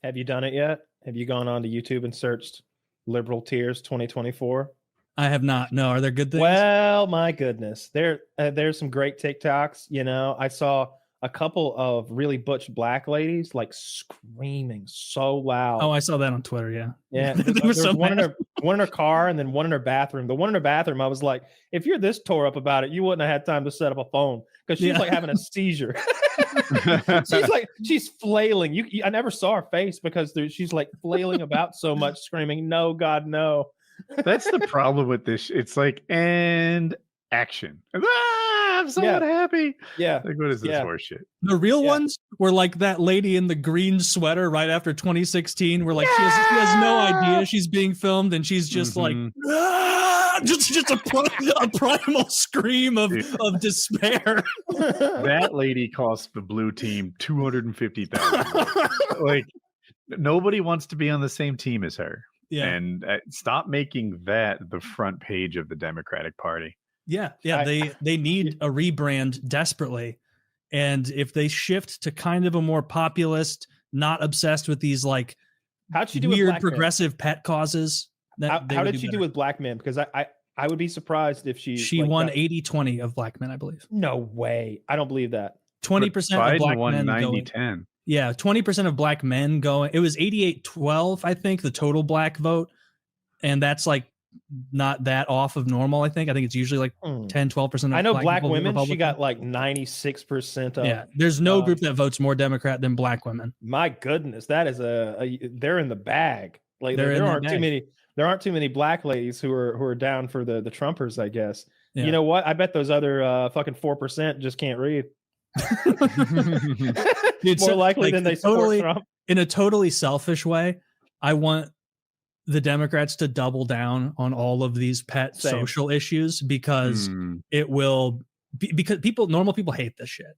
Have you done it yet? Have you gone on to YouTube and searched liberal tears 2024? I have not. No, are there good things? Well, my goodness, there's some great TikToks. You know, I saw a couple of really butch black ladies like screaming so loud. Oh, I saw that on Twitter. Yeah, yeah. There's so one in her car, and then one in her bathroom. The one in her bathroom, I was like, if you're this tore up about it, you wouldn't have had time to set up a phone because she's like having a seizure. she's flailing. I never saw her face because she's like flailing about so much, screaming, "No, God, no." That's the problem with this. It's like, and action. I'm so happy. Yeah. Like, what is this horse shit? The real ones were like that lady in the green sweater right after 2016, where like she has no idea she's being filmed, and she's just like, just a primal scream of despair. That lady cost the blue team $250,000. Like, nobody wants to be on the same team as her. Yeah. And stop making that the front page of the Democratic Party. Yeah. They need a rebrand desperately. And if they shift to kind of a more populist, not obsessed with these like how'd she do weird progressive pet causes. How did she do with black men? Because I would be surprised if she won 80-20 of black men, I believe. No way. I don't believe that. 20% of black men 90-10. Yeah, 20% of black men going. It was 88-12, I think, the total black vote. And that's like not that off of normal, I think. I think it's usually like 10-12%. I know black women, she got like 96% of. Yeah, there's no group that votes more Democrat than black women. My goodness, that is they're in the bag. Like there aren't too many black ladies who are down for the Trumpers, I guess. Yeah. You know what? I bet those other fucking 4% just can't read. Dude, more likely than they support Trump. In a totally selfish way, I want the Democrats to double down on all of these pet social issues because it will because normal people hate this shit.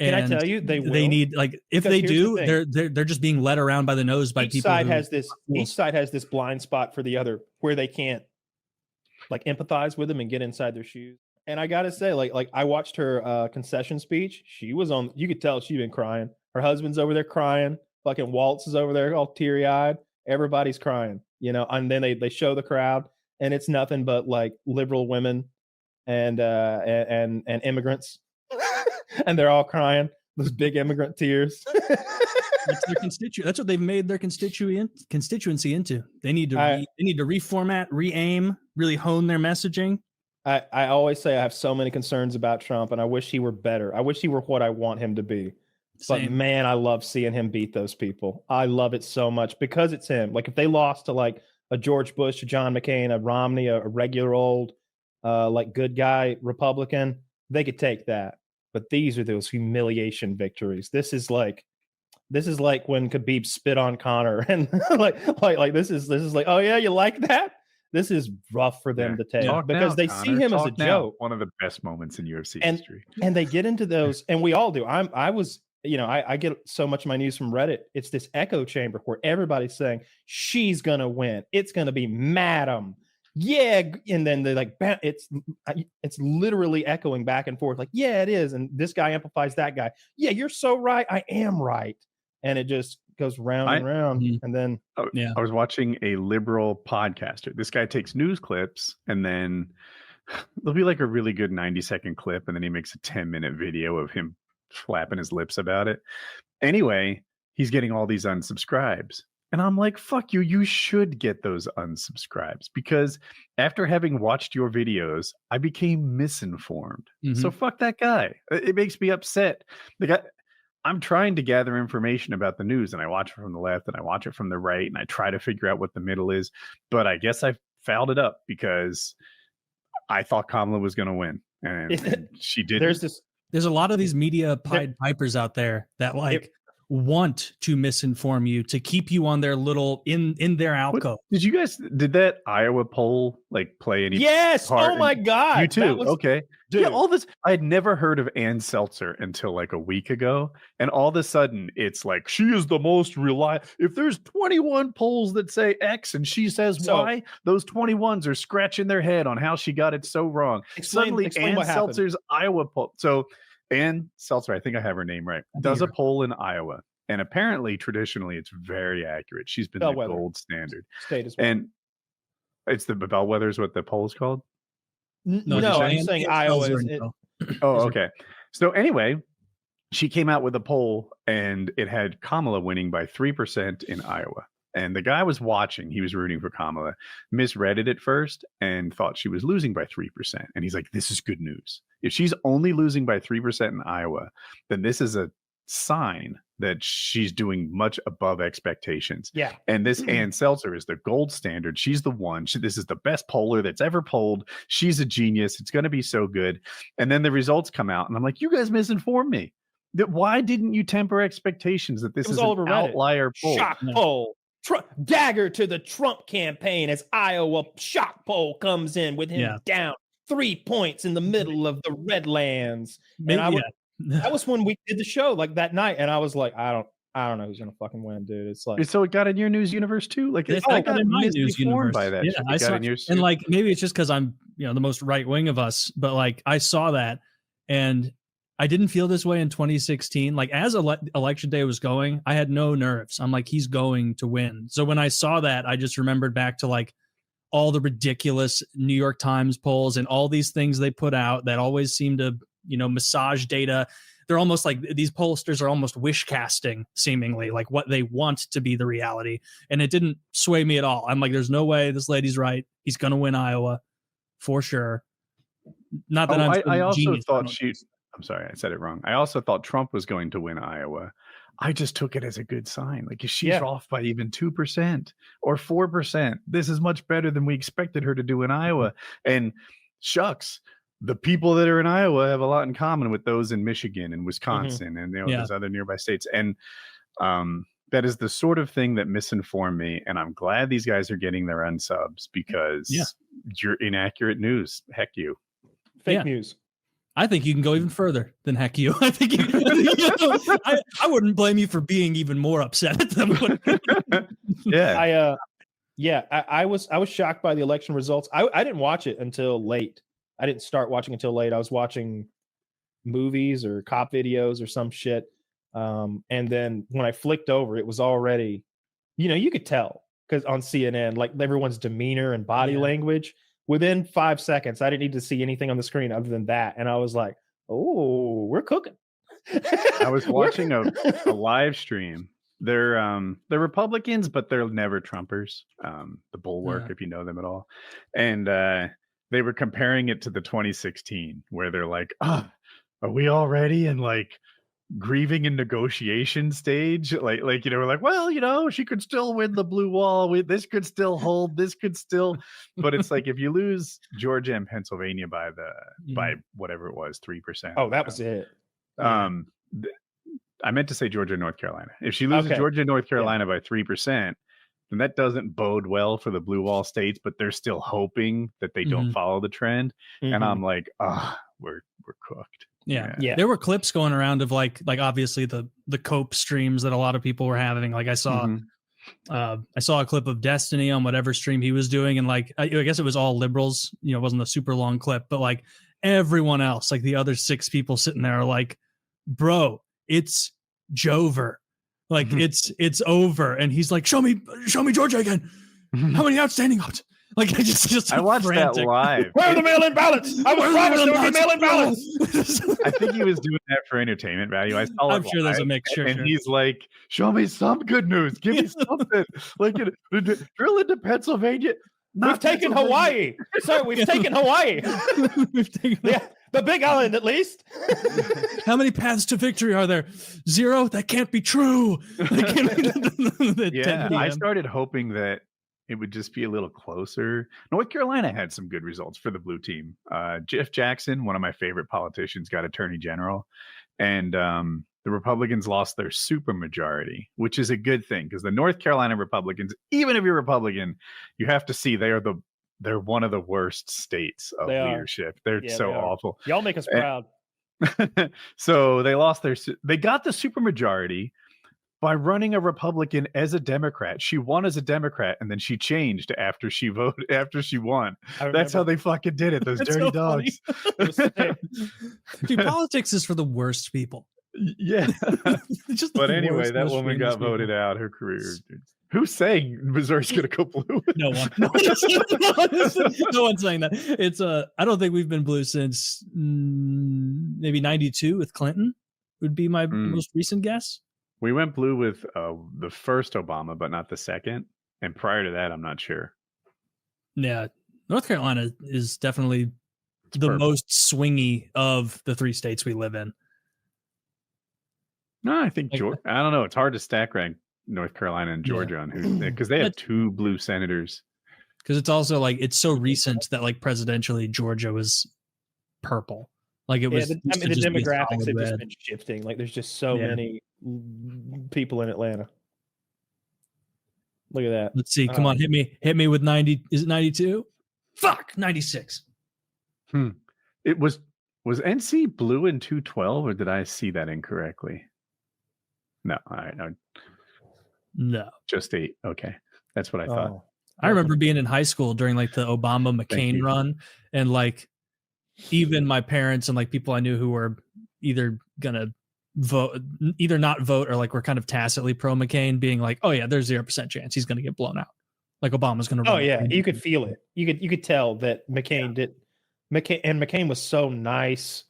And can I tell you, they need, like, if they do, they're just being led around by the nose by people. Each side has this blind spot for the other where they can't like empathize with them and get inside their shoes. And I gotta say, like I watched her concession speech. She was on. You could tell she'd been crying. Her husband's over there crying. Fucking Waltz is over there all teary eyed. Everybody's crying, you know. And then they show the crowd, and it's nothing but like liberal women and immigrants, and they're all crying. Those big immigrant tears. That's their That's what they've made their constituency into. They need to reformat, re-aim, really hone their messaging. I always say I have so many concerns about Trump, and I wish he were better. I wish he were what I want him to be. Same. But man, I love seeing him beat those people. I love it so much because it's him. Like if they lost to like a George Bush, a John McCain, a Romney, a regular old like good guy Republican, they could take that. But these are those humiliation victories. This is like when Khabib spit on Conor, and like this is like, oh yeah, you like that? This is rough for them to take because they see him as a joke. One of the best moments in UFC history. And they get into those, and we all do. I get so much of my news from Reddit. It's this echo chamber where everybody's saying she's gonna win. It's gonna be Madam. Yeah, and then they're like, it's literally echoing back and forth. Like, yeah, it is. And this guy amplifies that guy. Yeah, you're so right. I am right. And it just goes round and round. And then I was watching a liberal podcaster. This guy takes news clips, and then there'll be like a really good 90-second clip, and then he makes a 10-minute video of him flapping his lips about it. Anyway, he's getting all these unsubscribes. And I'm like, fuck you. You should get those unsubscribes because after having watched your videos, I became misinformed. So fuck that guy. It makes me upset. Like I'm trying to gather information about the news, and I watch it from the left and I watch it from the right, and I try to figure out what the middle is. But I guess I fouled it up because I thought Kamala was going to win, and she didn't. There's a lot of these media Pied Pipers out there that want to misinform you to keep you on their little in their alcove. Did that Iowa poll like play any Yes. part? Oh my God. You too. Okay. Dude. Yeah, all this I had never heard of Ann Seltzer until like a week ago. And all of a sudden it's like she is the most reliable. If there's 21 polls that say X and she says Y, those 21s are scratching their head on how she got it so wrong. Suddenly Ann Seltzer's Iowa poll. So Ann Seltzer, I think I have her name right, does a poll in Iowa. And apparently, traditionally, it's very accurate. She's been Bellwether. the gold standard. State as well. And it's the Bellwether is what the poll is called? No, I'm saying Iowa is it. Oh, okay. So anyway, she came out with a poll and it had Kamala winning by 3% in Iowa. And the guy was watching, he was rooting for Kamala, misread it at first and thought she was losing by 3%. And he's like, this is good news. If she's only losing by 3% in Iowa, then this is a sign that she's doing much above expectations. Yeah. And this Ann Seltzer is the gold standard. She's the one. This is the best poller that's ever polled. She's a genius. It's going to be so good. And then the results come out. And I'm like, you guys misinformed me. Why didn't you temper expectations that this is an outlier poll? Shock poll. Dagger to the Trump campaign as Iowa shock poll comes in with him down 3 points in the middle of the Redlands. And that was when we did the show like that night, and I was like, I don't know who's gonna fucking win, dude. It's like, so it got in your news universe too. Like, I got in my news universe by that. Yeah, I saw, and like maybe it's just because I'm the most right wing of us, but like I saw that, and I didn't feel this way in 2016. Like as election day was going, I had no nerves. I'm like, he's going to win. So when I saw that, I just remembered back to like all the ridiculous New York Times polls and all these things they put out that always seem to, massage data. They're almost like these pollsters are almost wish casting, seemingly like what they want to be the reality. And it didn't sway me at all. I'm like, there's no way this lady's right. He's going to win Iowa for sure. Not that I also thought I'm sorry, I said it wrong. I also thought Trump was going to win Iowa. I just took it as a good sign. Like if she's off by even 2% or 4%, this is much better than we expected her to do in Iowa. And shucks, the people that are in Iowa have a lot in common with those in Michigan and Wisconsin and those other nearby states. And that is the sort of thing that misinformed me. And I'm glad these guys are getting their unsubs because you're inaccurate news. Heck you. Fake news. I think you can go even further than heck you. I think I wouldn't blame you for being even more upset at them. I was shocked by the election results. I didn't watch it until late. I didn't start watching until late. I was watching movies or cop videos or some shit. And then when I flicked over, it was already, you could tell because on CNN, like everyone's demeanor and body language. Within 5 seconds, I didn't need to see anything on the screen other than that. And I was like, oh, we're cooking. I was watching a live stream. They're Republicans, but they're never Trumpers. The Bulwark, if you know them at all. And they were comparing it to the 2016, where they're like, are we all ready? And like grieving in negotiation stage, like we're like, well, she could still win the blue wall. This could still hold. This could still, but it's like if you lose Georgia and Pennsylvania by whatever it was, 3%. Oh, that was it. I meant to say Georgia and North Carolina. If she loses Georgia and North Carolina by 3%, then that doesn't bode well for the blue wall states. But they're still hoping that they don't follow the trend. And I'm like, we're cooked. Yeah. There were clips going around of like obviously the cope streams that a lot of people were having. Like I saw a clip of Destiny on whatever stream he was doing. And like, I guess it was all liberals, it wasn't a super long clip, but like everyone else, like the other 6 people sitting there are like, bro, it's Jover. Like it's over. And he's like, show me Georgia again. How many outstanding votes? Like I watched frantic. that live. Where are the mail-in ballots? I was promised there would be mail-in ballots. I think he was doing that for entertainment value. I'm sure there's a mixture. And he's like, show me some good news. Give me something. Like drill into Pennsylvania. We've taken Hawaii. Sir, we've taken Hawaii. The big island, at least. How many paths to victory are there? 0? That can't be true. I started hoping that it would just be a little closer. North Carolina had some good results for the blue team. Jeff Jackson, one of my favorite politicians, got attorney general. And the Republicans lost their supermajority, which is a good thing because the North Carolina Republicans, even if you're Republican, you have to see they're one of the worst states of leadership. They're so awful. Y'all make us proud. So they got the supermajority by running a Republican as a Democrat. She won as a Democrat, and then she changed after she won. That's how they fucking did it. Those dirty dogs. Dude, politics is for the worst people. Yeah. Just But the anyway, worst, that most woman shameless got voted people. out. Her career. Who's saying Missouri's going to go blue? No one. No one's saying that. It's I don't think we've been blue since maybe 92 with Clinton would be my most recent guess. We went blue with the first Obama, but not the second. And prior to that, I'm not sure. Yeah. North Carolina is definitely the purple. most swingy of the 3 states we live in. No, I think Like- Georgia. I don't know. It's hard to stack rank North Carolina and Georgia on who, because they have 2 blue senators. Because it's also like it's so recent that like presidentially Georgia was purple. Like it was. The used to just be a demographics solid have red. just been shifting. Like there's just so many people in Atlanta. Look at that. Let's see. Come on, hit me with 90. Is it 92? Fuck, 96. It was NC blue in 212, or did I see that incorrectly? No, all right, No. just 8. Okay, that's what I thought. I remember being in high school during like the Obama McCain run, and like even my parents and like people I knew who were either gonna vote, either not vote or like were kind of tacitly pro McCain, being like, "Oh yeah, there's 0% chance he's gonna get blown out. Like Obama's gonna." Oh yeah, you could feel it. You could tell that McCain did. McCain was so nice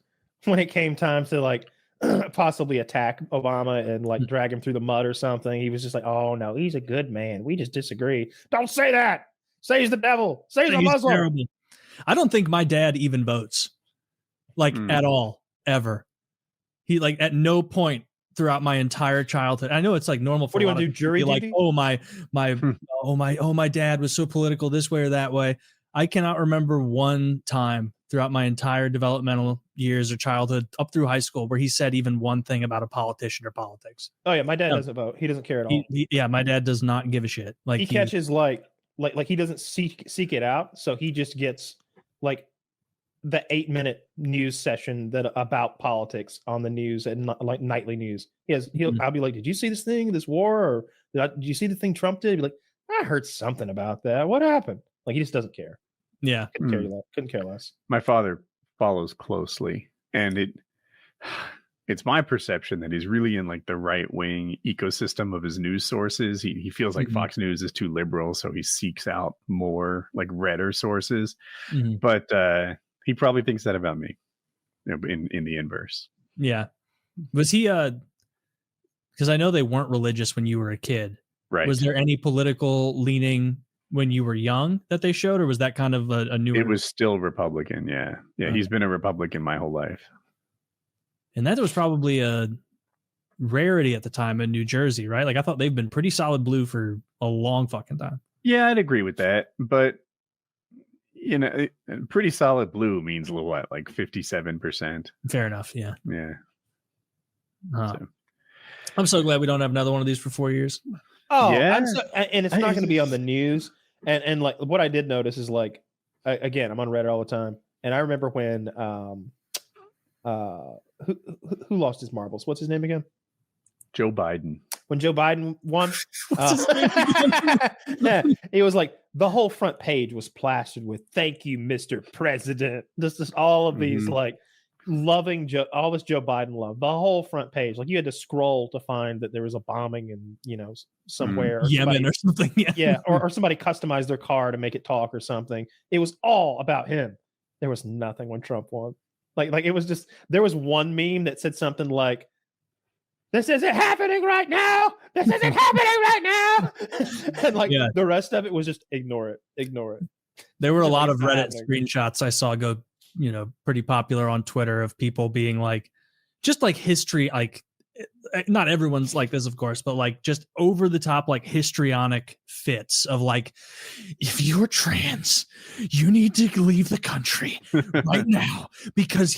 when it came time to like possibly attack Obama and like drag him through the mud or something. He was just like, "Oh no, he's a good man. We just disagree. Don't say that. Say he's the devil. Say he's a Muslim." Terrible. I don't think my dad even votes, like at all, ever. He like at no point throughout my entire childhood. I know it's like normal for what do you want to do, jury duty? Like, my dad was so political this way or that way. I cannot remember one time throughout my entire developmental years or childhood up through high school where he said even one thing about a politician or politics. Oh yeah, my dad doesn't vote. He doesn't care at all. Yeah, my dad does not give a shit. Like he catches like he doesn't seek it out, so he just gets like the 8-minute news session that about politics on the news and like nightly news. I'll be like, "Did you see this thing, this war, or did you see the thing Trump did?" He'd be like, "I heard something about that. What happened?" Like he just doesn't care. Yeah, couldn't care less. My father follows closely, and it's my perception that he's really in like the right wing ecosystem of his news sources. He feels like Fox News is too liberal, so he seeks out more like redder sources. But he probably thinks that about me, in the inverse. Yeah, was he? Because I know they weren't religious when you were a kid. Right? Was there any political leaning when you were young that they showed, or was that kind of a newer? It was still Republican. Yeah. Okay. He's been a Republican my whole life. And that was probably a rarity at the time in New Jersey, right? Like I thought they've been pretty solid blue for a long fucking time. Yeah, I'd agree with that. But, pretty solid blue means what, like 57%? Fair enough. Yeah. Yeah. I'm so glad we don't have another one of these for 4 years. Oh, yeah. And it's not going to be on the news. And like what I did notice is like, again, I'm on Reddit all the time. And I remember when, who lost his marbles? What's his name again? Joe Biden. When Joe Biden won, yeah, it was like the whole front page was plastered with "Thank you, Mr. President." Just all of these like loving Joe, all this Joe Biden love. The whole front page, like you had to scroll to find that there was a bombing in somewhere, Yemen or something. Yeah, or somebody customized their car to make it talk or something. It was all about him. There was nothing when Trump won. Like it was just, there was one meme that said something like, "This isn't happening right now. This isn't happening right now." And like the rest of it was just ignore it. There were a lot of Reddit screenshots I saw go, pretty popular on Twitter of people being like, just like history, like not everyone's like this, of course, but like just over the top, like histrionic fits of like, if you're trans, you need to leave the country right now because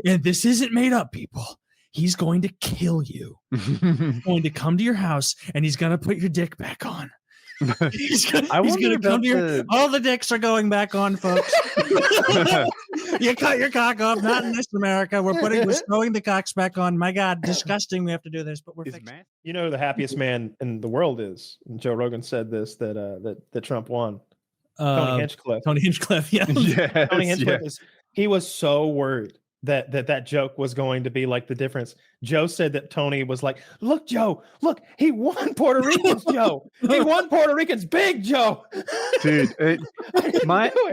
and this isn't made up, people. He's going to kill you. He's going to come to your house and he's going to put your dick back on. He's going to come to your... All the dicks are going back on, folks. You cut your cock off. Not in this America. We're throwing the cocks back on. My God, disgusting. We have to do this, but we're fixing it. You know who the happiest man in the world is? And Joe Rogan said this, that Trump won. Tony Hinchcliffe. Tony Hinchcliffe, yeah. Tony Hinchcliffe he was so worried that joke was going to be like the difference. Joe said that Tony was like, look, Joe, look, he won Puerto Ricans, Joe. He won Puerto Ricans big, Joe. Dude,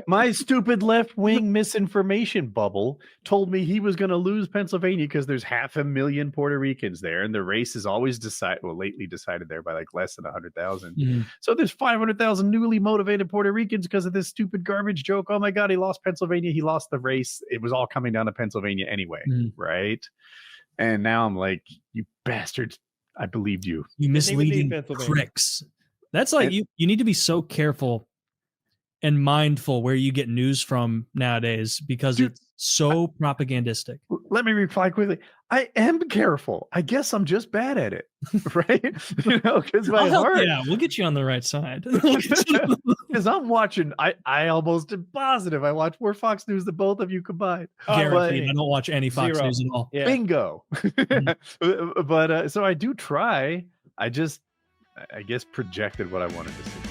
my stupid left-wing misinformation bubble told me he was going to lose Pennsylvania because there's 500,000 Puerto Ricans there, and the race is always lately decided there by like less than 100,000. Mm-hmm. So there's 500,000 newly motivated Puerto Ricans because of this stupid garbage joke. Oh my God, he lost Pennsylvania. He lost the race. It was all coming down to Pennsylvania anyway, right? And now I'm like, you bastards, I believed you. You misleading pricks. That's like, you need to be so careful and mindful where you get news from nowadays because it's so propagandistic. Let me reply quickly. I am careful. I guess I'm just bad at it, right? Because my heart. Yeah, we'll get you on the right side. Because I'm watching. I almost am positive I watch more Fox News than both of you combined. Guaranteed. I don't watch any Fox News at all. Yeah. Bingo. But so I do try. I guess projected what I wanted to see.